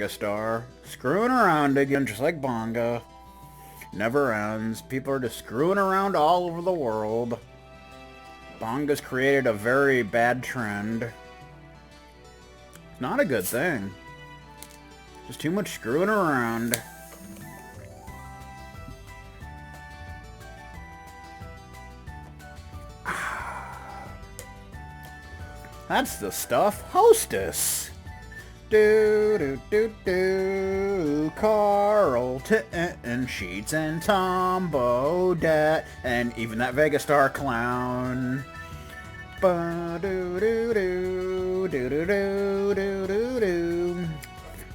Star. Screwing around again, just like Bonga. Never ends. People are just screwing around all over the world. Bonga's created a very bad trend. It's not a good thing. Just too much screwing around. That's the stuff. Hostess. Carlton, Sheets, and Tom Bodette, and even that Vegastar clown.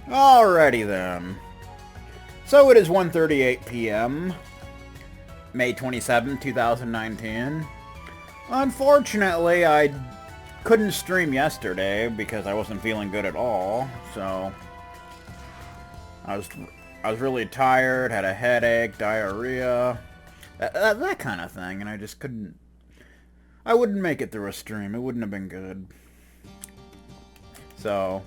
Alrighty then. So it is 1:38 p.m. May 27, 2019. Unfortunately, I couldn't stream yesterday because I wasn't feeling good at all, so I was really tired, had a headache, diarrhea, that kind of thing, and I just couldn't. I wouldn't make it through a stream. It wouldn't have been good. So,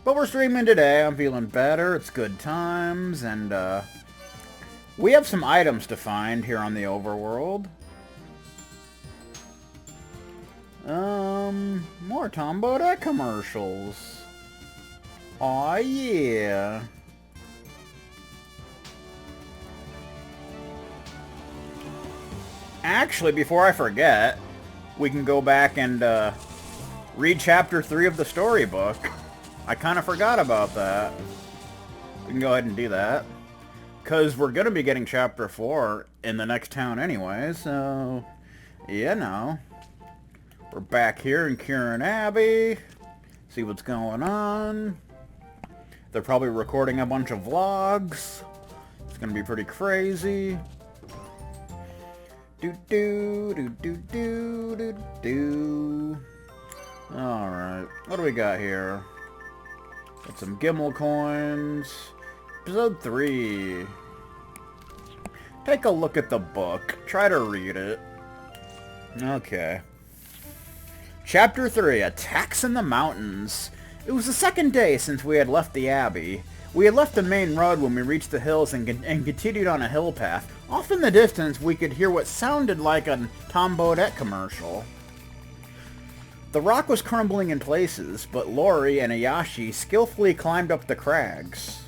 but we're streaming today. I'm feeling better. It's good times, and we have some items to find here on the overworld. More Tom Bodette commercials. Aw, yeah. Actually, before I forget, we can go back and, read Chapter 3 of the storybook. I kind of forgot about that. We can go ahead and do that. Because we're going to be getting Chapter 4 in the next town anyway, so, you know. We're back here in Kieran Abbey. See what's going on. They're probably recording a bunch of vlogs. It's gonna be pretty crazy. Alright, what do we got here? Got some Gimel coins. Episode 3. Take a look at the book. Try to read it. Okay. Chapter 3, Attacks in the Mountains. It was the second day since we had left the Abbey. We had left the main road when we reached the hills and continued on a hill path. Off in the distance, we could hear what sounded like a Tom Bodette commercial. The rock was crumbling in places, but Lori and Ayashi skillfully climbed up the crags.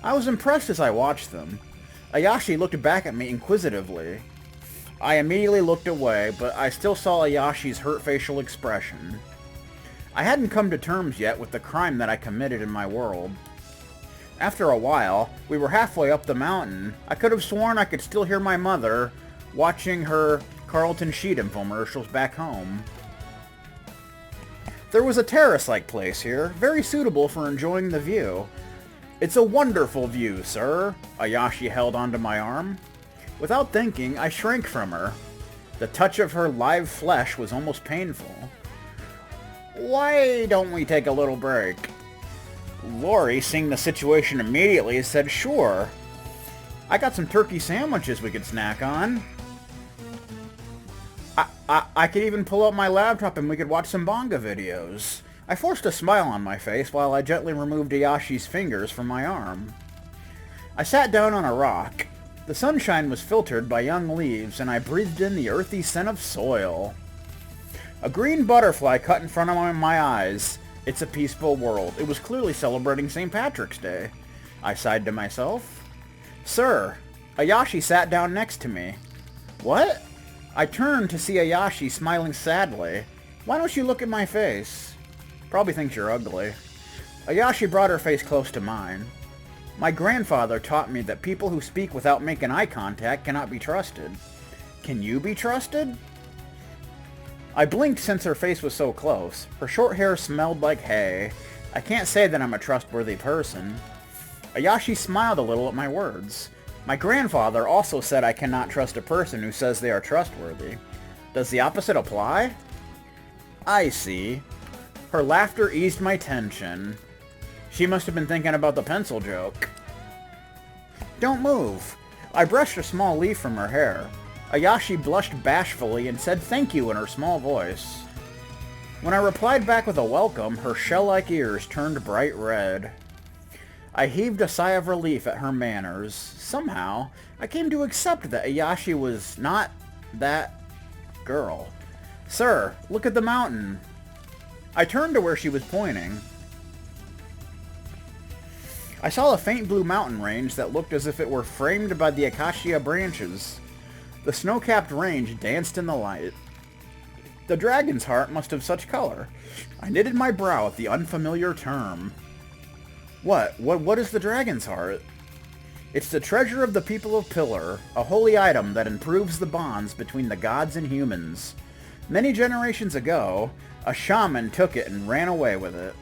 I was impressed as I watched them. Ayashi looked back at me inquisitively. I immediately looked away, but I still saw Ayashi's hurt facial expression. I hadn't come to terms yet with the crime that I committed in my world. After a while, we were halfway up the mountain. I could have sworn I could still hear my mother watching her Carlton Sheet infomercials back home. There was a terrace-like place here, very suitable for enjoying the view. It's a wonderful view, sir. Ayashi held onto my arm. Without thinking, I shrank from her. The touch of her live flesh was almost painful. Why don't we take a little break? Lori, seeing the situation immediately, said sure. I got some turkey sandwiches we could snack on. I could even pull up my laptop and we could watch some Bonga videos. I forced a smile on my face while I gently removed Ayashi's fingers from my arm. I sat down on a rock. The sunshine was filtered by young leaves, and I breathed in the earthy scent of soil. A green butterfly cut in front of my eyes. It's a peaceful world. It was clearly celebrating St. Patrick's Day. I sighed to myself. Sir, Ayashi sat down next to me. What? I turned to see Ayashi smiling sadly. Why don't you look at my face? Probably thinks you're ugly. Ayashi brought her face close to mine. My grandfather taught me that people who speak without making eye contact cannot be trusted. Can you be trusted? I blinked since her face was so close. Her short hair smelled like hay. I can't say that I'm a trustworthy person. Ayashi smiled a little at my words. My grandfather also said I cannot trust a person who says they are trustworthy. Does the opposite apply? I see. Her laughter eased my tension. She must have been thinking about the pencil joke. Don't move. I brushed a small leaf from her hair. Ayashi blushed bashfully and said thank you in her small voice. When I replied back with a welcome, her shell-like ears turned bright red. I heaved a sigh of relief at her manners. Somehow, I came to accept that Ayashi was not that girl. "Sir, look at the mountain." I turned to where she was pointing. I saw a faint blue mountain range that looked as if it were framed by the acacia branches. The snow-capped range danced in the light. The dragon's heart must have such color. I knitted my brow at the unfamiliar term. What is the dragon's heart? It's the treasure of the people of Pillar, a holy item that improves the bonds between the gods and humans. Many generations ago, a shaman took it and ran away with it.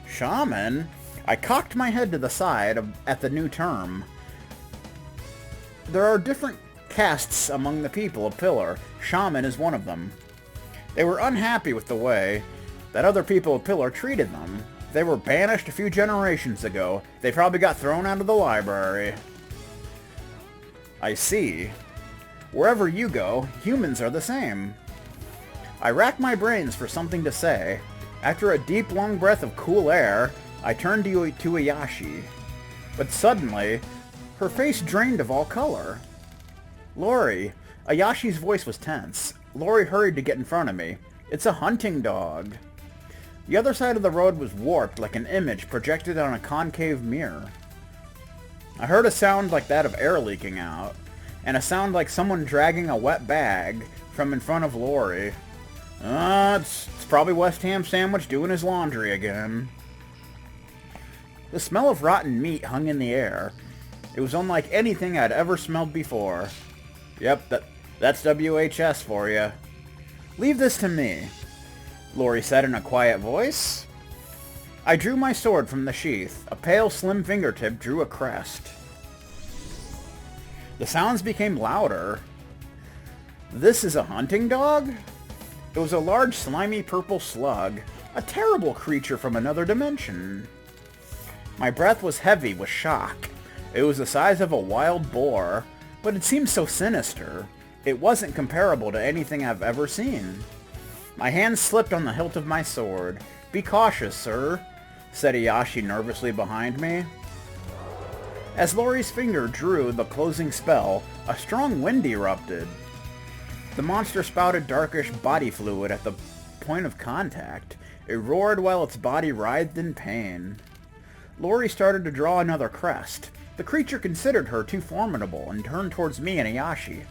Shaman? I cocked my head to the side at the new term. There are different castes among the people of Pillar. Shaman is one of them. They were unhappy with the way that other people of Pillar treated them. They were banished a few generations ago. They probably got thrown out of the library. I see. Wherever you go, humans are the same. I racked my brains for something to say. After a deep, long breath of cool air, I turned to Ayashi. But suddenly, her face drained of all color. "Lori." Ayashi's voice was tense. Lori hurried to get in front of me. "It's a hunting dog." The other side of the road was warped like an image projected on a concave mirror. I heard a sound like that of air leaking out, and a sound like someone dragging a wet bag from in front of Lori. It's probably West Ham Sandwich doing his laundry again. The smell of rotten meat hung in the air. It was unlike anything I'd ever smelled before. Yep, that's WHS for you. "Leave this to me," Lori said in a quiet voice. I drew my sword from the sheath. A pale, slim fingertip drew a crest. The sounds became louder. "This is a hunting dog?" It was a large, slimy purple slug, a terrible creature from another dimension. My breath was heavy with shock. It was the size of a wild boar, but it seemed so sinister. It wasn't comparable to anything I've ever seen. My hand slipped on the hilt of my sword. "Be cautious, sir," said Ayashi nervously behind me. As Lori's finger drew the closing spell, a strong wind erupted. The monster spouted darkish body fluid at the point of contact. It roared while its body writhed in pain. Lori started to draw another crest. The creature considered her too formidable and turned towards me and Ayashi.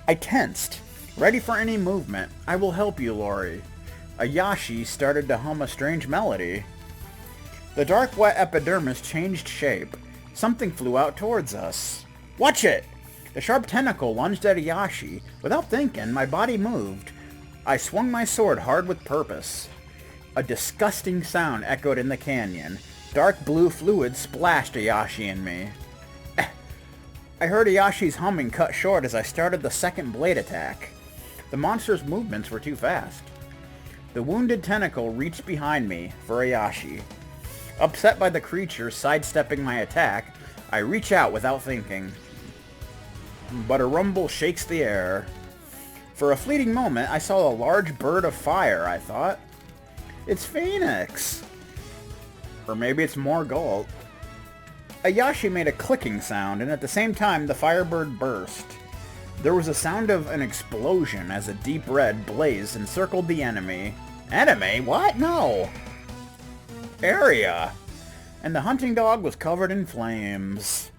I tensed, ready for any movement. "I will help you, Lori." Ayashi started to hum a strange melody. The dark, wet epidermis changed shape. Something flew out towards us. "Watch it!" The sharp tentacle lunged at Ayashi. Without thinking, my body moved. I swung my sword hard with purpose. A disgusting sound echoed in the canyon. Dark blue fluid splashed Ayashi and me. I heard Ayashi's humming cut short as I started the second blade attack. The monster's movements were too fast. The wounded tentacle reached behind me for Ayashi. Upset by the creature sidestepping my attack, I reach out without thinking. But a rumble shakes the air. For a fleeting moment, I saw a large bird of fire, I thought. It's Phoenix! Or maybe it's Morgult. Ayashi made a clicking sound, and at the same time, the firebird burst. There was a sound of an explosion as a deep red blaze encircled the enemy. Enemy? What? No! Area! And the hunting dog was covered in flames.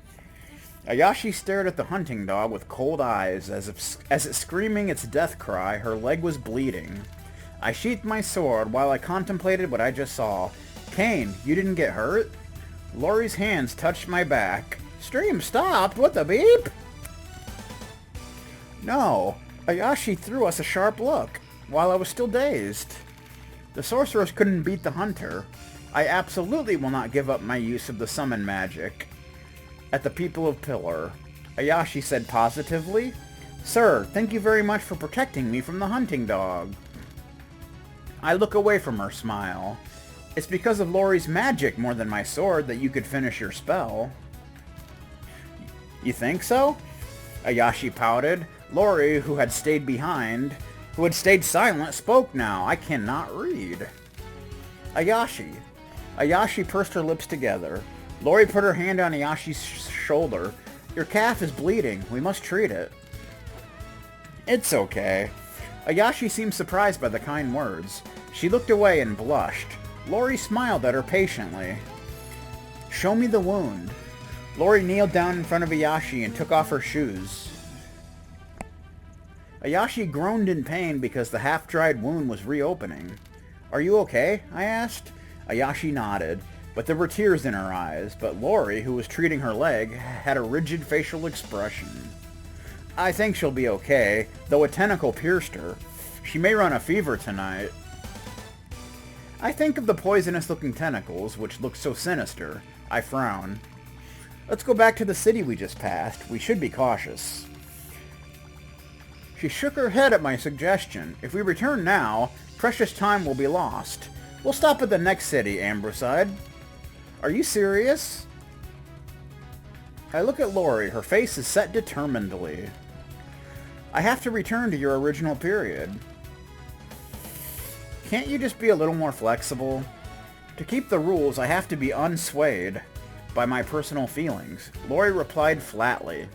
Ayashi stared at the hunting dog with cold eyes, as it screaming its death cry, her leg was bleeding. I sheathed my sword while I contemplated what I just saw. "Kane, you didn't get hurt?" Lori's hands touched my back. "Stream stopped? What the beep?" No. Ayashi threw us a sharp look, while I was still dazed. The sorceress couldn't beat the hunter. I absolutely will not give up my use of the summon magic. At the people of Pillar, Ayashi said positively, "Sir, thank you very much for protecting me from the hunting dog." I look away from her smile. "It's because of Lori's magic more than my sword that you could finish your spell." "You think so?" Ayashi pouted. Lori, who had stayed behind, who had stayed silent, spoke now. I cannot read. Ayashi. Ayashi pursed her lips together. Lori put her hand on Ayashi's shoulder. Your calf is bleeding. We must treat it. It's okay. Ayashi seemed surprised by the kind words. She looked away and blushed. Lori smiled at her patiently. Show me the wound. Lori kneeled down in front of Ayashi and took off her shoes. Ayashi groaned in pain because the half-dried wound was reopening. Are you okay? I asked. Ayashi nodded, but there were tears in her eyes. But Lori, who was treating her leg, had a rigid facial expression. I think she'll be okay, though a tentacle pierced her. She may run a fever tonight. I think of the poisonous-looking tentacles, which look so sinister. I frown. Let's go back to the city we just passed. We should be cautious. She shook her head at my suggestion. If we return now, precious time will be lost. We'll stop at the next city, Ambroside. Are you serious? I look at Lori. Her face is set determinedly. I have to return to your original period. Can't you just be a little more flexible? To keep the rules, I have to be unswayed by my personal feelings. Lori replied flatly.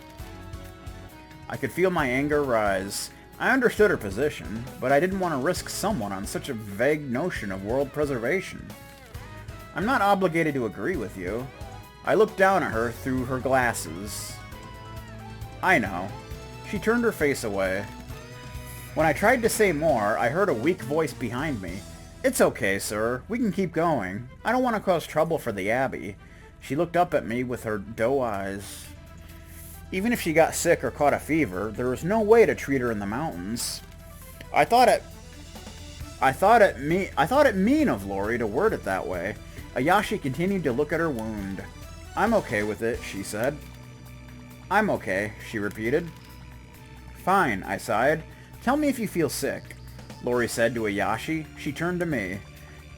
I could feel my anger rise. I understood her position, but I didn't want to risk someone on such a vague notion of world preservation. I'm not obligated to agree with you. I looked down at her through her glasses. I know. She turned her face away. When I tried to say more, I heard a weak voice behind me. It's okay, sir. We can keep going. I don't want to cause trouble for the Abbey. She looked up at me with her doe eyes. Even if she got sick or caught a fever, there was no way to treat her in the mountains. I thought it mean of Lori to word it that way. Ayashi continued to look at her wound. I'm okay with it, she said. I'm okay, she repeated. Fine, I sighed. Tell me if you feel sick, Lori said to Ayashi. She turned to me.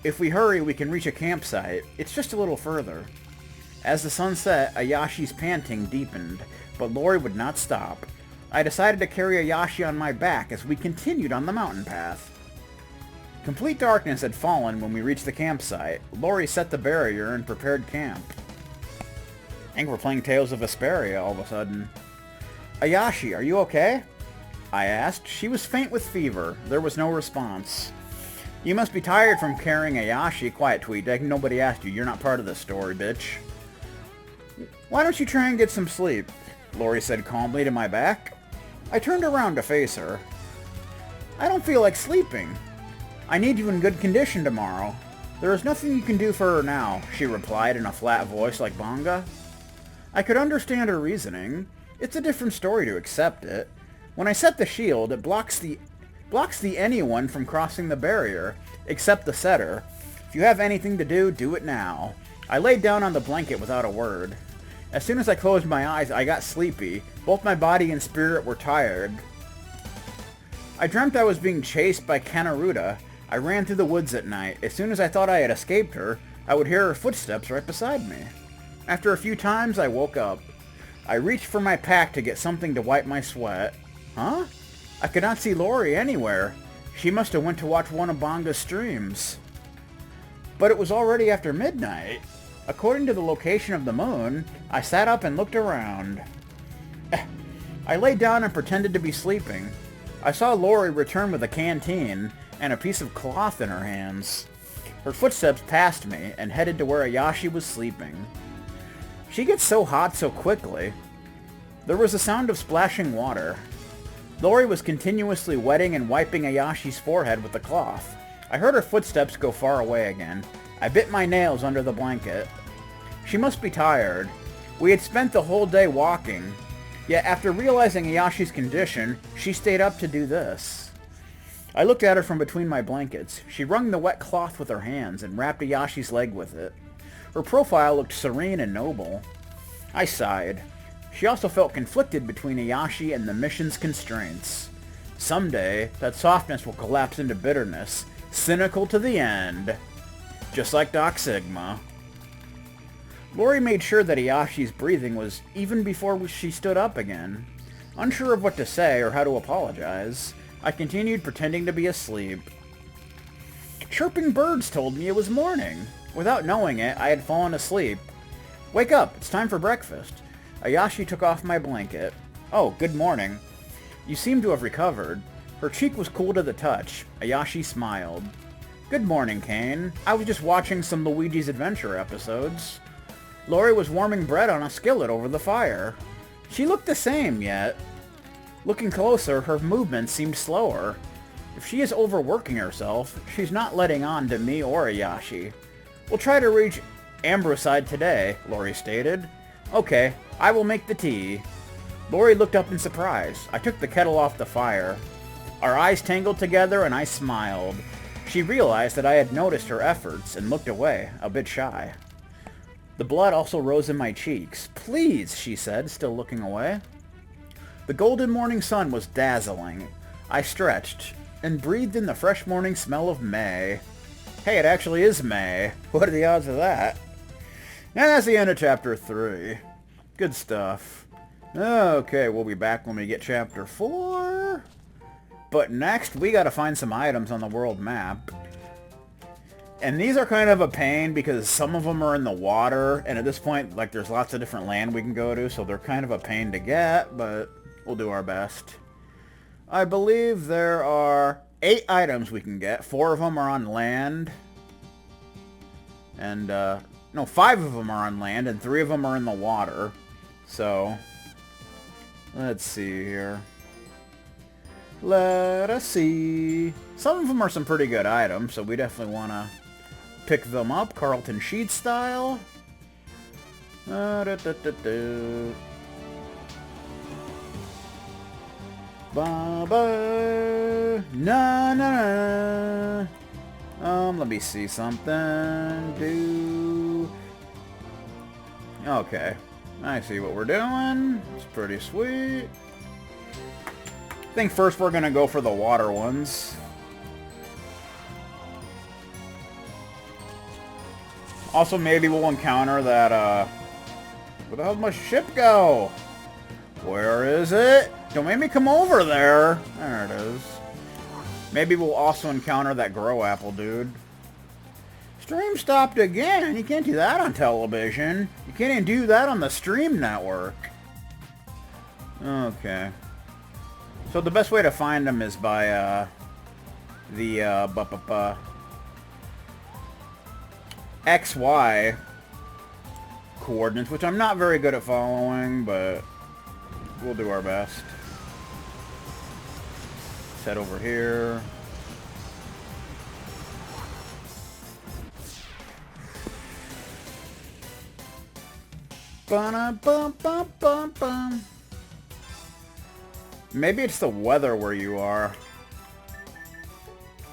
If we hurry, we can reach a campsite. It's just a little further. As the sun set, Ayashi's panting deepened, but Lori would not stop. I decided to carry Ayashi on my back as we continued on the mountain path. Complete darkness had fallen when we reached the campsite. Lori set the barrier and prepared camp. I think we're playing Tales of Vesperia all of a sudden. Ayashi, are you okay? I asked. She was faint with fever. There was no response. You must be tired from carrying Ayashi. Quiet, TweetDeck. Nobody asked you. You're not part of the story, bitch. Why don't you try and get some sleep? Lori said calmly to my back. I turned around to face her. I don't feel like sleeping. I need you in good condition tomorrow. There is nothing you can do for her now, she replied in a flat voice like Bonga. I could understand her reasoning. It's a different story to accept it. When I set the shield, it blocks the anyone from crossing the barrier, except the setter. If you have anything to do, do it now. I laid down on the blanket without a word. As soon as I closed my eyes, I got sleepy. Both my body and spirit were tired. I dreamt I was being chased by Kanaruda. I ran through the woods at night. As soon as I thought I had escaped her, I would hear her footsteps right beside me. After a few times, I woke up. I reached for my pack to get something to wipe my sweat. Huh? I could not see Lori anywhere. She must have went to watch one of Bonga's streams. But it was already after midnight. According to the location of the moon, I sat up and looked around. I lay down and pretended to be sleeping. I saw Lori return with a canteen and a piece of cloth in her hands. Her footsteps passed me and headed to where Ayashi was sleeping. She gets so hot so quickly. There was a sound of splashing water. Lori was continuously wetting and wiping Ayashi's forehead with the cloth. I heard her footsteps go far away again. I bit my nails under the blanket. She must be tired. We had spent the whole day walking. Yet after realizing Ayashi's condition, she stayed up to do this. I looked at her from between my blankets. She wrung the wet cloth with her hands and wrapped Ayashi's leg with it. Her profile looked serene and noble. I sighed. She also felt conflicted between Ayashi and the mission's constraints. Someday, that softness will collapse into bitterness, cynical to the end. Just like Doc Sigma. Lori made sure that Ayashi's breathing was even before she stood up again. Unsure of what to say or how to apologize, I continued pretending to be asleep. Chirping birds told me it was morning. Without knowing it, I had fallen asleep. Wake up, it's time for breakfast. Ayashi took off my blanket. Oh, good morning. You seem to have recovered. Her cheek was cool to the touch. Ayashi smiled. Good morning, Kane. I was just watching some Luigi's Adventure episodes. Lori was warming bread on a skillet over the fire. She looked the same, yet. Looking closer, her movements seemed slower. If she is overworking herself, she's not letting on to me or Ayashi. We'll try to reach Ambroside today, Lori stated. Okay, I will make the tea. Lori looked up in surprise. I took the kettle off the fire. Our eyes tangled together and I smiled. She realized that I had noticed her efforts and looked away, a bit shy. The blood also rose in my cheeks. Please, she said, still looking away. The golden morning sun was dazzling. I stretched and breathed in the fresh morning smell of May. Hey, it actually is May. What are the odds of that? And that's the end of Chapter 3. Good stuff. Okay, we'll be back when we get Chapter 4. But next, we gotta find some items on the world map. And these are kind of a pain because some of them are in the water, and at this point, like, there's lots of different land we can go to, so they're kind of a pain to get, but we'll do our best. I believe there are 8 items we can get. 4 of them are on land. And, no, 5 of them are on land, and 3 of them are in the water. So, let's see here. Let us see. Some of them are some pretty good items, so we definitely want to pick them up, Carlton Sheet style. Ba, ba. Na, na, na. Let me see something. Okay. I see what we're doing. It's pretty sweet. I think first we're gonna go for the water ones. Also, maybe we'll encounter that, where the hell did my ship go? Where is it? Don't make me come over there. There it is. Maybe we'll also encounter that grow apple dude. Stream stopped again. You can't do that on television. You can't even do that on the stream network. Okay. So the best way to find them is by, the, XY coordinates, which I'm not very good at following, but we'll do our best. Let's head over here. Ba-na-bum-bum-bum-bum. Maybe it's the weather where you are.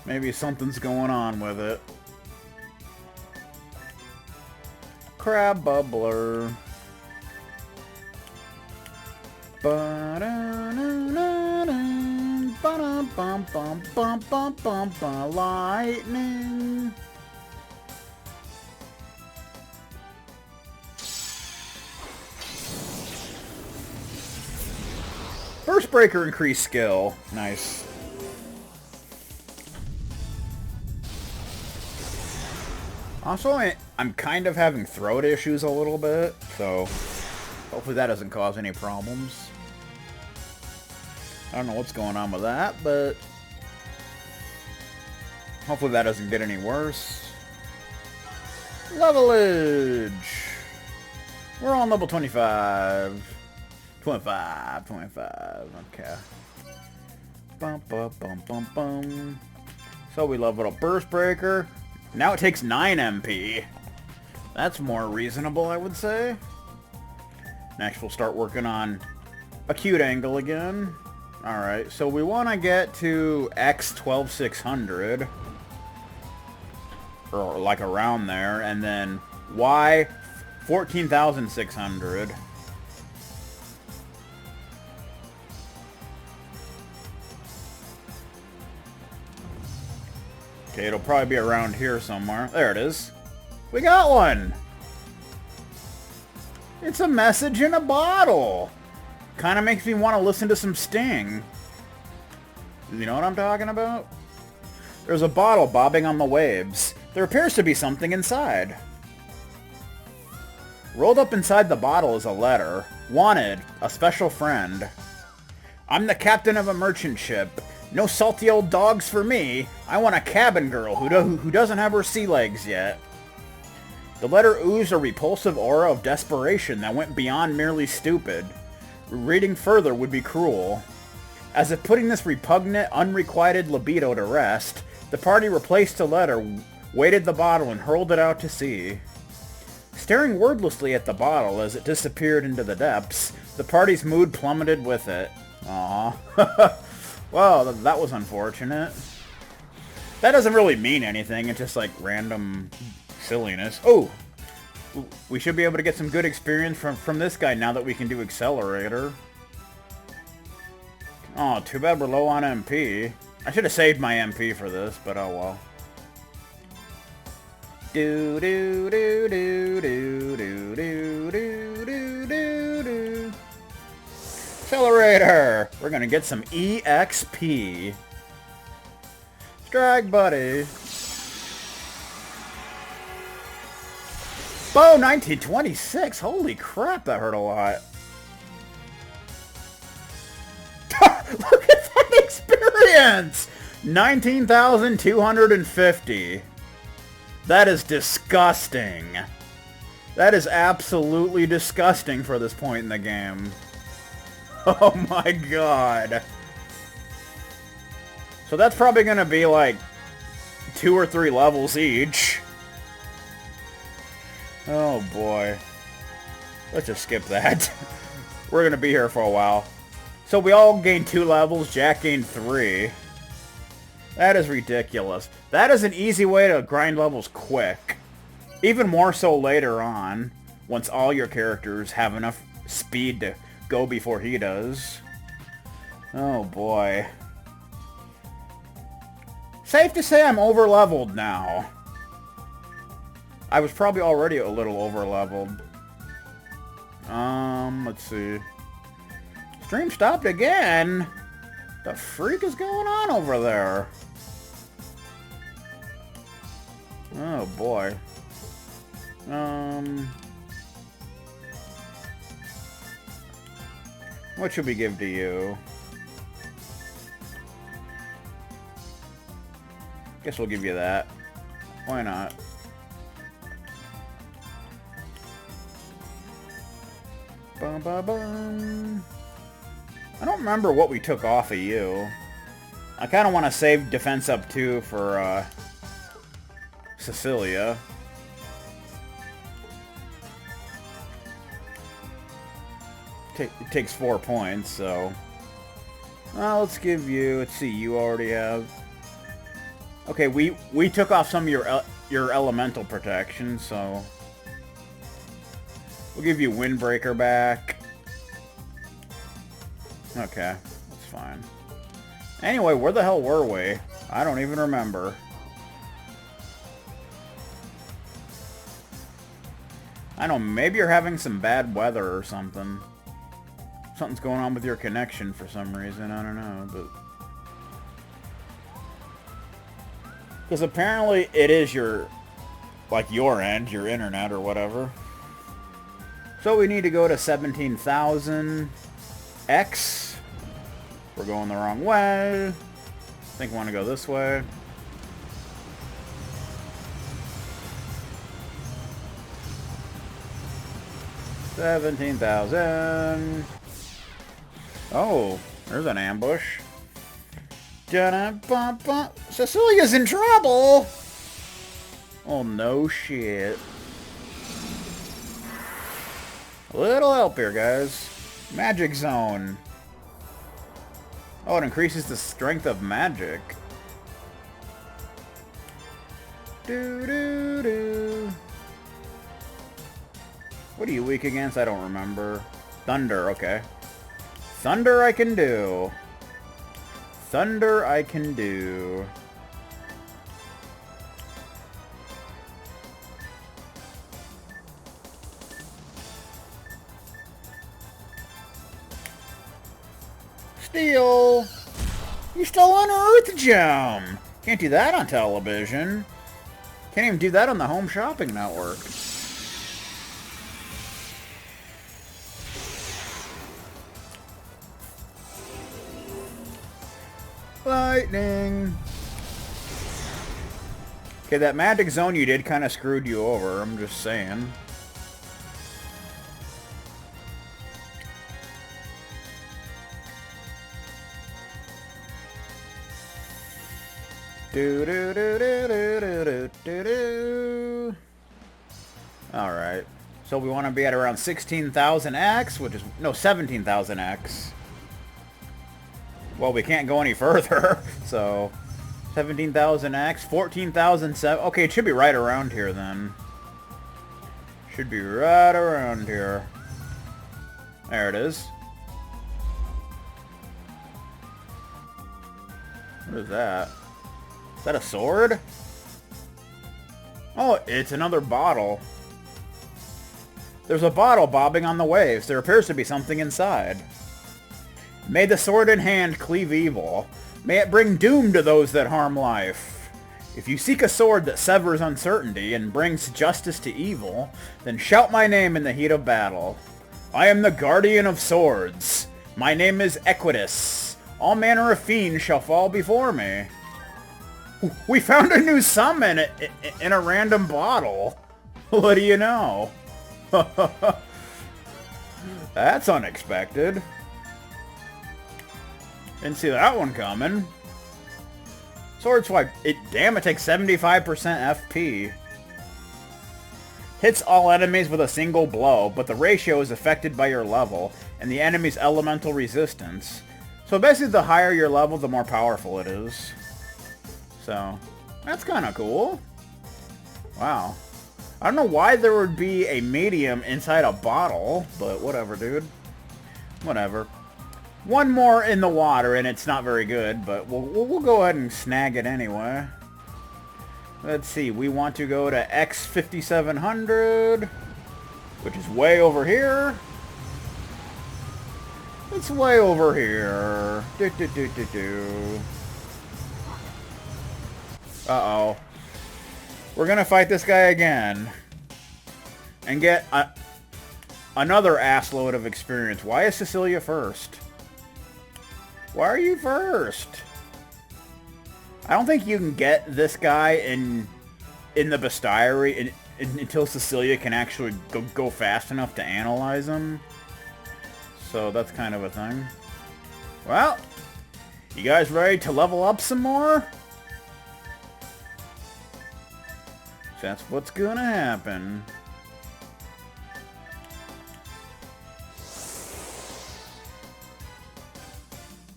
Maybe something's going on with it. Crab bubbler. Lightning. Burst breaker increased skill. Nice. Also, I'm kind of having throat issues a little bit, so hopefully that doesn't cause any problems. I don't know what's going on with that, but hopefully that doesn't get any worse. Levelage! We're on level 25. 25. Okay. Bum, bum, bum, bum, bum. So we leveled up Burst Breaker. Now it takes 9 MP. That's more reasonable, I would say. Next we'll start working on Acute Angle again. Alright, so we want to get to X 12600. Or like around there. And then Y 14600. Okay, it'll probably be around here somewhere. There it is. We got one! It's a message in a bottle! Kinda makes me want to listen to some Sting. You know what I'm talking about? There's a bottle bobbing on the waves. There appears to be something inside. Rolled up inside the bottle is a letter. Wanted, a special friend. I'm the captain of a merchant ship. No salty old dogs for me. I want a cabin girl who doesn't have her sea legs yet. The letter oozed a repulsive aura of desperation that went beyond merely stupid. Reading further would be cruel. As if putting this repugnant, unrequited libido to rest, the party replaced the letter, weighted the bottle, and hurled it out to sea. Staring wordlessly at the bottle as it disappeared into the depths, the party's mood plummeted with it. Aww. Well, that was unfortunate. That doesn't really mean anything, it's just like random silliness. Oh! We should be able to get some good experience from this guy now that we can do Accelerator. Oh, too bad we're low on MP. I should have saved my MP for this, but oh well. Do do do do do do do do do do do. Accelerator! We're gonna get some EXP. Strike, buddy. Bow 1926! Holy crap, that hurt a lot. Look at that experience! 19,250. That is disgusting. That is absolutely disgusting for this point in the game. Oh my god. So that's probably gonna be like 2 or 3 levels each. Oh boy. Let's just skip that. We're gonna be here for a while. So we all gained 2 levels, Jack gained 3. That is ridiculous. That is an easy way to grind levels quick. Even more so later on, once all your characters have enough speed to go before he does. Oh boy. Safe to say I'm over-leveled now. I was probably already a little over-leveled. Let's see. Stream stopped again? The freak is going on over there? Oh boy. What should we give to you? Guess we'll give you that. Why not? Bum, bum, bum. I don't remember what we took off of you. I kind of want to save defense up 2 for Cecilia. It takes 4 points, so... let's give you... Let's see, you already have... Okay, we took off some of your elemental protection, so... We'll give you Windbreaker back. Okay, that's fine. Anyway, where the hell were we? I don't even remember. I don't know, maybe you're having some bad weather or something. Something's going on with your connection for some reason, I don't know, but... Because apparently it is your end, your internet or whatever. So we need to go to 17,000 X. We're going the wrong way. I think we want to go this way. $17,000. Oh, there's an ambush. Cecilia's in trouble! Oh, no shit. A little help here, guys. Magic Zone. Oh, it increases the strength of magic. Do-do-do. What are you weak against? I don't remember. Thunder, okay. Thunder I can do. Thunder I can do. Steel! You stole an Earth gem! Can't do that on television. Can't even do that on the Home Shopping Network. Lightning! Okay, that magic zone you did kind of screwed you over, I'm just saying. Alright. So we want to be at around 16,000x, which is... No, 17,000x. Well, we can't go any further, so... 17,000x, 14,007... Okay, it should be right around here, then. Should be right around here. There it is. What is that? Is that a sword? Oh, it's another bottle. There's a bottle bobbing on the waves. There appears to be something inside. May the sword in hand cleave evil. May it bring doom to those that harm life. If you seek a sword that severs uncertainty and brings justice to evil, then shout my name in the heat of battle. I am the guardian of swords. My name is Equitus. All manner of fiends shall fall before me. We found a new summon in a random bottle. What do you know? That's unexpected. Didn't see that one coming. Sword swipe. Damn, it takes 75% FP. Hits all enemies with a single blow, but the ratio is affected by your level and the enemy's elemental resistance. So basically, the higher your level, the more powerful it is. So, that's kind of cool. Wow. I don't know why there would be a medium inside a bottle, but whatever, dude. Whatever. One more in the water, and it's not very good, but we'll go ahead and snag it anyway. Let's see, we want to go to X5700, which is way over here. It's way over here. Uh-oh. We're gonna fight this guy again. And get another assload of experience. Why is Cecilia first? Why are you first? I don't think you can get this guy in the bestiary until Cecilia can actually go fast enough to analyze him. So that's kind of a thing. Well, you guys ready to level up some more? That's what's gonna happen.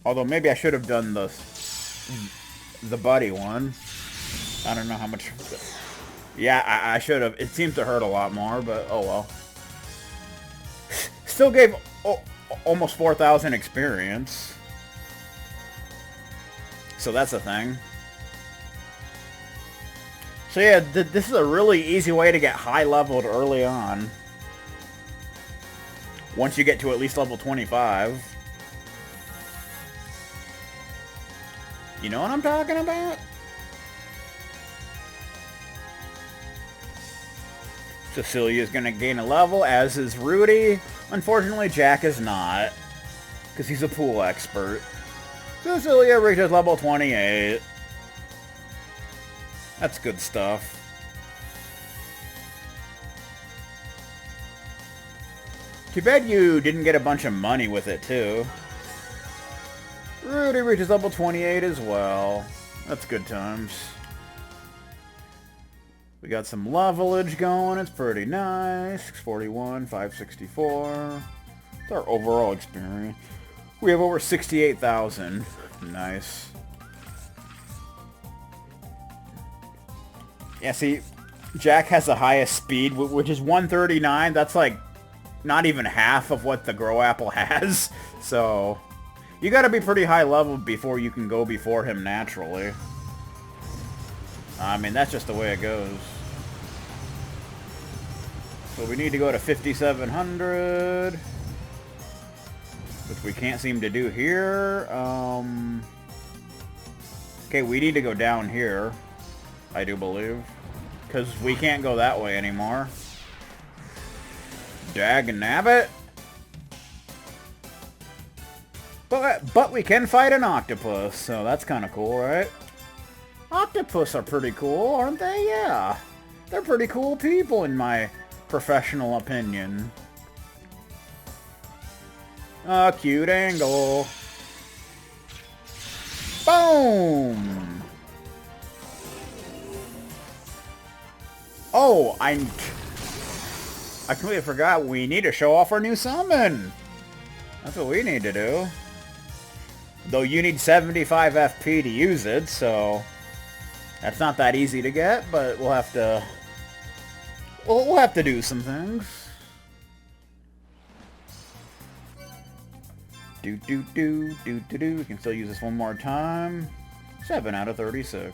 Although maybe I should have done the buddy one. I don't know how much... Yeah, I should have. It seems to hurt a lot more, but oh well. Still gave almost 4,000 experience. So that's a thing. So yeah, this is a really easy way to get high leveled early on. Once you get to at least level 25. You know what I'm talking about? Cecilia's gonna gain a level, as is Rudy. Unfortunately, Jack is not, because he's a pool expert. Cecilia reaches level 28. That's good stuff. Too bad you didn't get a bunch of money with it, too. Rudy reaches level 28 as well. That's good times. We got some levelage going. It's pretty nice. 641, 564. It's our overall experience. We have over 68,000. Nice. Yeah, see, Jack has the highest speed, which is 139. That's like not even half of what the Grow Apple has. So, you gotta be pretty high level before you can go before him naturally. I mean, that's just the way it goes. So we need to go to 5,700. Which we can't seem to do here. Okay, we need to go down here, I do believe. Because we can't go that way anymore. Dag-nabbit. But we can fight an octopus, so that's kind of cool, right? Octopus are pretty cool, aren't they? Yeah. They're pretty cool people, in my professional opinion. A cute angle. Boom! Oh, I completely forgot we need to show off our new summon. That's what we need to do. Though you need 75 FP to use it, so that's not that easy to get, but we'll have to do some things. We can still use this one more time. 7 out of 36.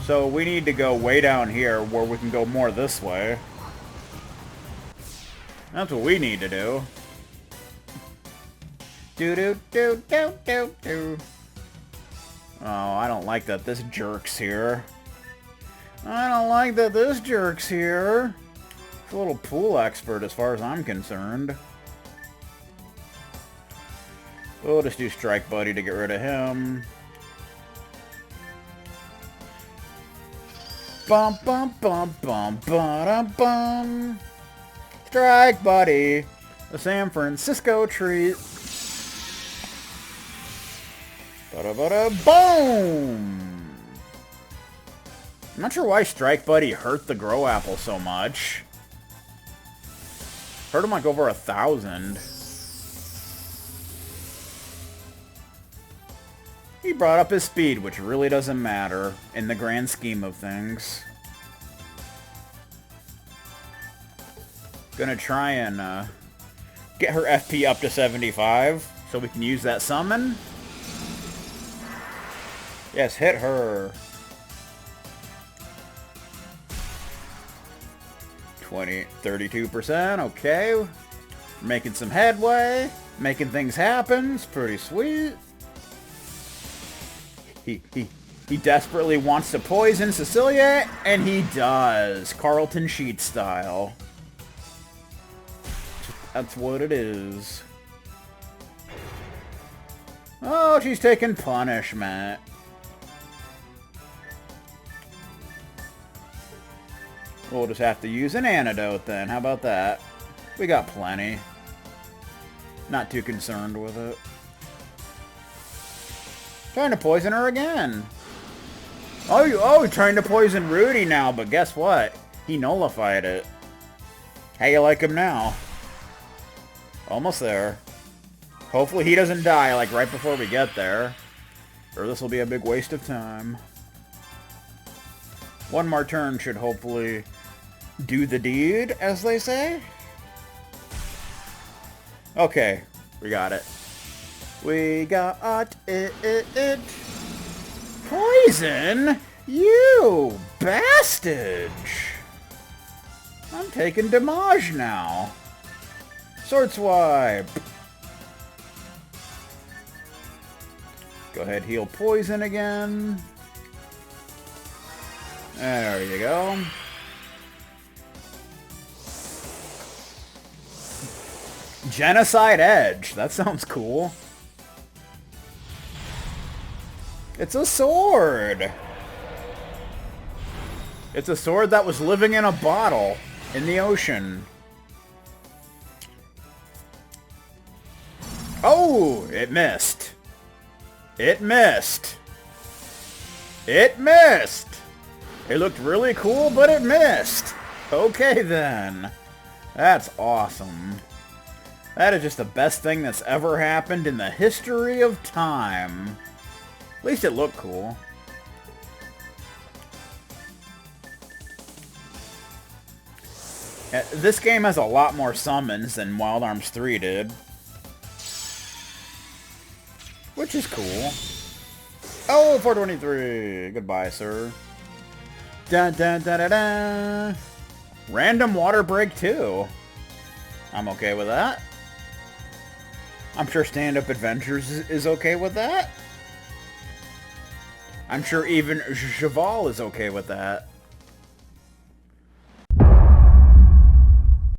So we need to go way down here where we can go more this way. That's what we need to do. Oh, I don't like that this jerk's here. I don't like that this jerk's here. He's a little pool expert as far as I'm concerned. We'll just do Strike Buddy to get rid of him. Bum bum bum bum bum bum. Strike Buddy, the San Francisco treat. Boom! I'm not sure why Strike Buddy hurt the Grow Apple so much. Hurt him like over 1,000. He brought up his speed, which really doesn't matter in the grand scheme of things. Gonna try and get her FP up to 75 so we can use that summon. Yes, hit her. 32%, okay. We're making some headway, making things happen. It's pretty sweet. He desperately wants to poison Cecilia, and he does. Carlton Sheet style. That's what it is. Oh, she's taking punishment. We'll just have to use an antidote then. How about that? We got plenty. Not too concerned with it. Trying to poison her again. Oh, trying to poison Rudy now, but guess what? He nullified it. How you like him now? Almost there. Hopefully he doesn't die like right before we get there, or this will be a big waste of time. One more turn should hopefully do the deed, as they say. Okay, we got it. We got it. Poison? You bastard! I'm taking damage now. Sword swipe. Go ahead, heal poison again. There you go. Genocide Edge. That sounds cool. It's a sword. It's a sword that was living in a bottle in the ocean. Oh, it missed. It missed. It missed. It looked really cool, but it missed. Okay, then. That's awesome. That is just the best thing that's ever happened in the history of time. At least it looked cool. This game has a lot more summons than Wild Arms 3 did. Which is cool. Oh, 423. Goodbye, sir. Dun dun dun dun dun. Random water break too. I'm okay with that. I'm sure Stand Up Adventures is okay with that. I'm sure even Cheval is okay with that.